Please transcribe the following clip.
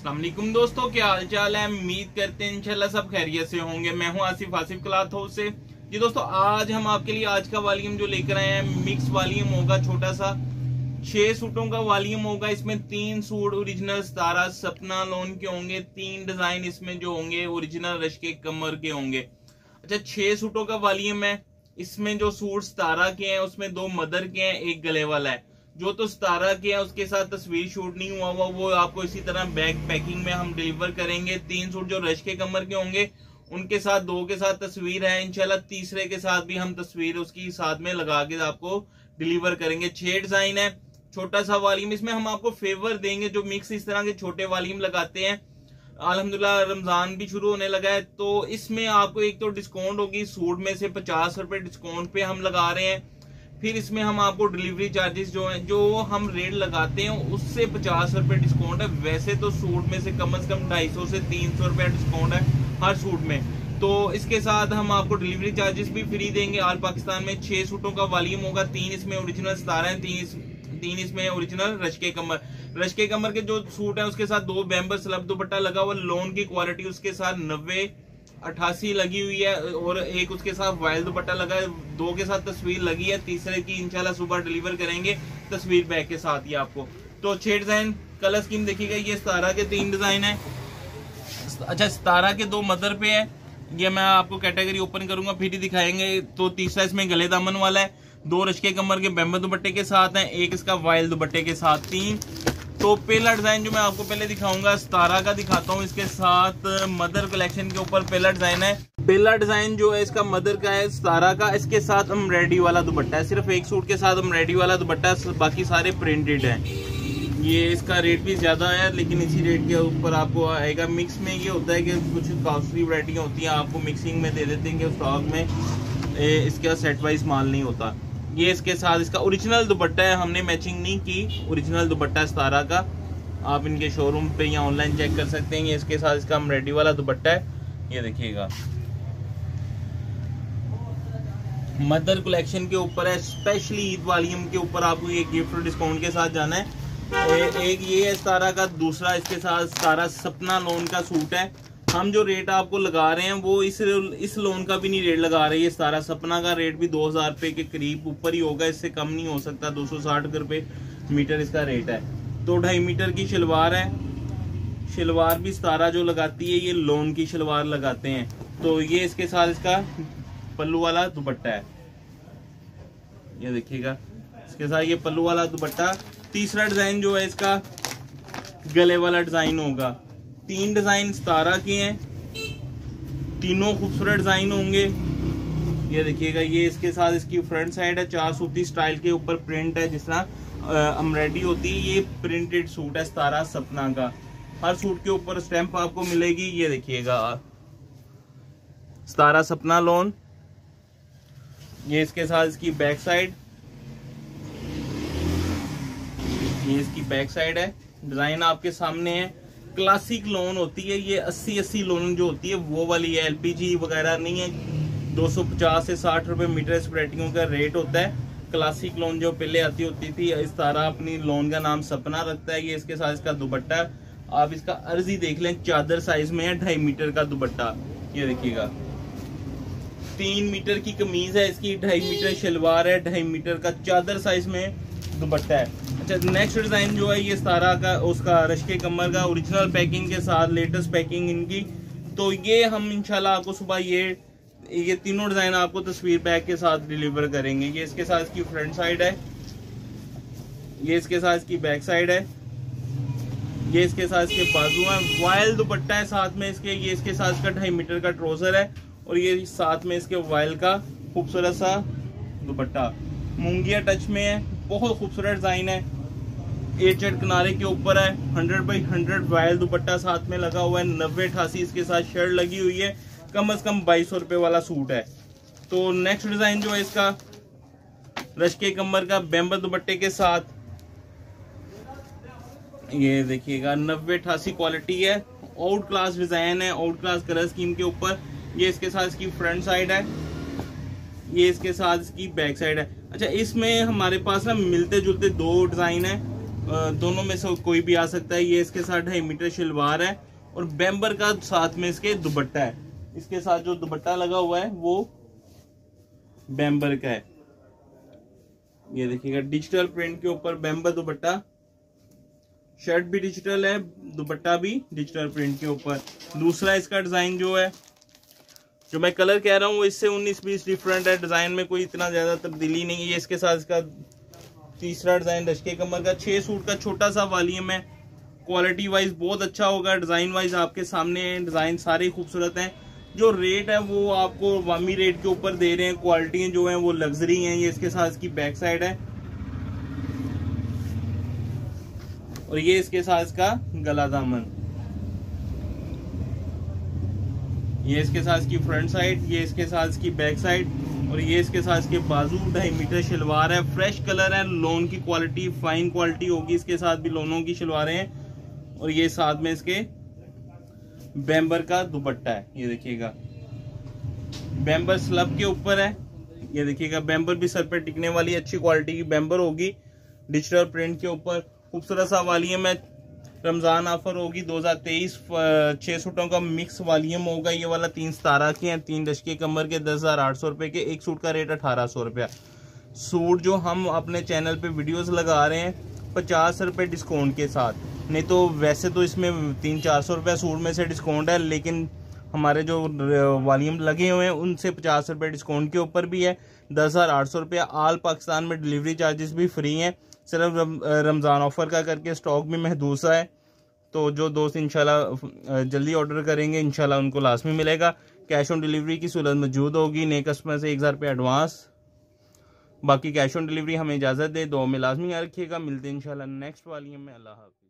अस्सलाम वालेकुम दोस्तों, क्या हाल चाल है। उम्मीद करते हैं इंशाल्लाह सब खैरियत से होंगे। मैं हूं आसिफ क्लॉथ हाउस से। जी दोस्तों, आज हम आपके लिए आज का वॉल्यूम जो लेकर आए हैं, मिक्स वॉल्यूम होगा। छोटा सा 6 सूटों का वॉल्यूम होगा। इसमें 3 सूट ओरिजिनल सितारा सपना लोन के होंगे। 3 डिजाइन इसमें जो होंगे ओरिजिनल रश्के कमर के होंगे। अच्छा, 6 सूटों का वॉल्यूम है। इसमें जो सूट सितारा के हैं उसमें 2 मदर के हैं, 1 गले वाला है। जो तो सितारा के हैं उसके साथ तस्वीर शूट नहीं हुआ वो आपको इसी तरह बैग पैकिंग में हम डिलीवर करेंगे। 3 सूट जो रश्के कमर के होंगे उनके साथ 2 के साथ तस्वीर है। इंशाल्लाह तीसरे के साथ भी हम तस्वीर उसकी साथ में लगा के आपको डिलीवर करेंगे। 6 डिजाइन है, छोटा सा वॉल्यूम। इसमें हम आपको फेवर देंगे जो मिक्स इस तरह के छोटे वॉल्यूम लगाते हैं। अल्हम्दुलिल्लाह रमजान भी शुरू होने लगा है, तो इसमें आपको एक तो डिस्काउंट होगी। सूट में से 50 रुपए डिस्काउंट पे हम लगा रहे हैं। फिर इसमें हम आपको डिलीवरी चार्जेस जो हैं, जो हम रेट लगाते हैं उससे 50 रुपए डिस्काउंट है। वैसे तो सूट में से कम 250 से 300 रुपया डिस्काउंट है हर सूट में। तो इसके साथ हम आपको डिलीवरी चार्जेस भी फ्री देंगे। ऑल पाकिस्तान में 6 सूटों का वॉल्यूम होगा। 3 इसमें ओरिजिनल सितारा है, 3 इसमें ओरिजिनल रश्के कमर। रश्के कमर के जो सूट है उसके साथ 2 बैम्बर स्लब दुपट्टा लगा हुआ। लोन की क्वालिटी उसके साथ 90-88 लगी हुई है और एक उसके साथ वाइल दुपट्टा लगा है। 2 के साथ तस्वीर लगी है। तीसरे की इंशाल्लाह सुबह डिलीवर करेंगे तस्वीर बैग के साथ ही आपको। तो 6 डिजाइन कलर स्कीम देखिएगा। ये सितारा के 3 डिजाइन है। अच्छा, सितारा के 2 मदर पे है। ये मैं आपको कैटेगरी ओपन करूंगा फिर ही दिखाएंगे। तो तीसरा इसमें गले दामन वाला है। 2 रश्के कमर के बैम्बर दुपट्टे के साथ है, 1 इसका वाइल दुपट्टे के साथ। 3 तो पहला डिजाइन जो मैं आपको पहले दिखाऊंगा सितारा का दिखाता हूँ। इसके साथ मदर कलेक्शन के ऊपर पहला डिजाइन है। पहला डिजाइन जो है इसका मदर का है, सितारा का। इसके साथ एम्ब्रॉयडरी वाला दुपट्टा है। सिर्फ एक सूट के साथ एम्ब्रॉयडरी वाला दुपट्टा है, बाकी सारे प्रिंटेड है। ये इसका रेट भी ज्यादा है लेकिन इसी रेट के ऊपर आपको आएगा। मिक्स में ये होता है कि कुछ कॉस्टली वैरायटियाँ होती हैं, आपको मिक्सिंग में दे देते हैं कि स्टॉक में इसका सेट वाइज माल नहीं होता। ये इसके साथ इसका ओरिजिनल दुपट्टा है, हमने मैचिंग नहीं की। ओरिजिनल दुपट्टा सितारा का आप इनके शोरूम पे या ऑनलाइन चेक कर सकते हैं। ये इसके साथ इसका एम्ब्रॉयडरी वाला दुपट्टा है। ये देखिएगा, मदर कलेक्शन के ऊपर है। स्पेशली ईद वॉल्यूम के ऊपर आपको ये गिफ्ट डिस्काउंट के साथ जाना है। एक ये है सितारा का, दूसरा इसके साथ सितारा सपना लोन का सूट है। हम जो रेट आपको लगा रहे हैं वो इस लोन का भी नहीं रेट लगा रहे हैं। ये सितारा सपना का रेट भी 2000 रुपए के करीब ऊपर ही होगा, इससे कम नहीं हो सकता। 260 रुपए मीटर इसका रेट है। तो 2.5 मीटर की शलवार है। शलवार भी सितारा जो लगाती है ये लोन की शलवार लगाते हैं। तो ये इसके साथ इसका पल्लू वाला दुपट्टा है। ये देखिएगा, इसके साथ ये पल्लू वाला दुपट्टा। तीसरा डिजाइन जो है इसका गले वाला डिजाइन होगा। 3 डिजाइन सितारा के हैं, तीनों खूबसूरत डिजाइन होंगे। ये देखिएगा, ये इसके साथ इसकी फ्रंट साइड है। 4 सूती स्टाइल के ऊपर प्रिंट है, जिस तरह एम्ब्रॉयडरी होती है। ये प्रिंटेड सूट है सितारा सपना का। हर सूट के ऊपर स्टैंप आपको मिलेगी। ये देखिएगा, सितारा सपना लोन। ये इसके साथ इसकी बैक साइड, ये इसकी बैक साइड है। डिजाइन आपके सामने है। क्लासिक लोन होती है ये। 80 लोन जो होती है वो वाली है, एलपीजी वगैरह नहीं है। 250 से 60 रुपए मीटर इस वैरायटियों का रेट होता है। क्लासिक लोन जो पहले आती होती थी, इस तरह अपनी लोन का नाम सपना रखता है। ये इसके साथ इसका दुपट्टा, आप इसका अर्जी देख लें, चादर साइज में है। 2.5 मीटर का दुपट्टा। ये देखिएगा, 3 मीटर की कमीज है इसकी, 2.5 मीटर शलवार है, 2.5 मीटर का चादर साइज में दुपट्टा है। अच्छा, नेक्स्ट डिजाइन जो है ये सितारा का, उसका रश्के कमर का ओरिजिनल पैकिंग के साथ, लेटेस्ट पैकिंग इनकी। तो ये हम इंशाल्लाह आपको सुबह ये तीनों डिजाइन आपको तस्वीर बैग के साथ डिलीवर करेंगे। ये इसके साथ इसकी फ्रंट साइड है, ये इसके साथ इसकी बैक साइड है, ये इसके साथ इसके बाजू है। वाइल दुपट्टा है साथ में इसके। ये इसके साथ इसका 2.5 मीटर का ट्राउजर है और ये साथ में इसके वाइल का खूबसूरत सा दुपट्टा। मूंगिया टच में है, बहुत खूबसूरत डिजाइन है। 8 चेट किनारे के ऊपर है। 100x100 वाइल दुपट्टा साथ में लगा हुआ है। 90-88 इसके साथ शर्ट लगी हुई है। कम से कम 2200 रुपए वाला सूट है। तो नेक्स्ट डिजाइन जो है इसका रश्के कमर का बैम्बर दुपट्टे के साथ। ये देखिएगा, 90-88 क्वालिटी है। आउट क्लास डिजाइन है, आउट क्लास कलर स्कीम के ऊपर। ये इसके साथ इसकी फ्रंट साइड है, ये इसके साथ इसकी बैक साइड है। अच्छा, इसमें हमारे पास ना मिलते जुलते 2 डिजाइन है। दोनों में से कोई भी आ सकता है। ये इसके साथ 2.5 मीटर शलवार है और बैम्बर का साथ में इसके दुपट्टा है। इसके साथ जो दुपट्टा लगा हुआ है वो बैम्बर का है। ये देखिएगा डिजिटल प्रिंट के ऊपर बैम्बर दुपट्टा, शर्ट भी डिजिटल है, दुपट्टा भी डिजिटल प्रिंट के ऊपर। दूसरा इसका डिजाइन जो है, जो मैं कलर कह रहा हूँ वो इससे 19-20 डिफरेंट है। डिजाइन में कोई इतना ज्यादा तब्दीली नहीं है। इसके साथ इसका तीसरा डिजाइन दशके कमर का 6 सूट का छोटा सा वॉल्यूम है। क्वालिटी वाइज बहुत अच्छा होगा, डिजाइन वाइज आपके सामने है, डिजाइन सारे खूबसूरत हैं। जो रेट है वो आपको वामी रेट के ऊपर दे रहे हैं। क्वालिटी जो है वो लग्जरी हैं। ये इसके साथ इसकी बैक साइड है और ये इसके साथ इसका गला दामन, ये इसके साथ इसकी फ्रंट साइड, ये इसके साथ इसकी बैक साइड और ये इसके साथ इसके बाजू। 2.5 मीटर शलवार है, फ्रेश कलर है, लोन की क्वालिटी फाइन क्वालिटी होगी। इसके साथ भी लोनों की शलवारें हैं और ये साथ में इसके बैम्बर का दुपट्टा है। ये देखिएगा बैम्बर स्लब के ऊपर है। ये देखिएगा बैम्बर भी सर पे टिकने वाली अच्छी क्वालिटी की बैम्बर होगी, डिजिटल प्रिंट के ऊपर। खूबसूरत सा वॉल्यूम है। रमजान ऑफर होगी 2023। 6 सूटों का मिक्स वॉल्यूम होगा। ये वाला 3 सितारा के हैं, 3 दशके कमर के, 10,800 रुपए के। एक सूट का रेट 1,800 रुपया। सूट जो हम अपने चैनल पे वीडियोस लगा रहे हैं 50 रुपए डिस्काउंट के साथ, नहीं तो वैसे तो इसमें 300-400 रुपया सूट में से डिस्काउंट है, लेकिन हमारे जो वॉल्यूम लगे हुए हैं उनसे 50 रुपये डिस्काउंट के ऊपर भी है। 10,800 रुपया। ऑल पाकिस्तान में डिलीवरी चार्जेस भी फ्री हैं। सिर्फ रमज़ान ऑफर का करके स्टॉक भी महदूद है, तो जो दोस्त इंशाल्लाह जल्दी ऑर्डर करेंगे इंशाल्लाह उनको लाजमी मिलेगा। कैश ऑन डिलीवरी की सहूलत मौजूद होगी। नए कस्टमर से 1,000 रुपये एडवांस, बाकी कैश ऑन डिलीवरी हमें इजाज़त दे। 2 में लाजमी याद रखिएगा। मिलते हैं इंशाल्लाह नेक्स्ट वॉल्यूम में। अल्लाह हाफ़िज़।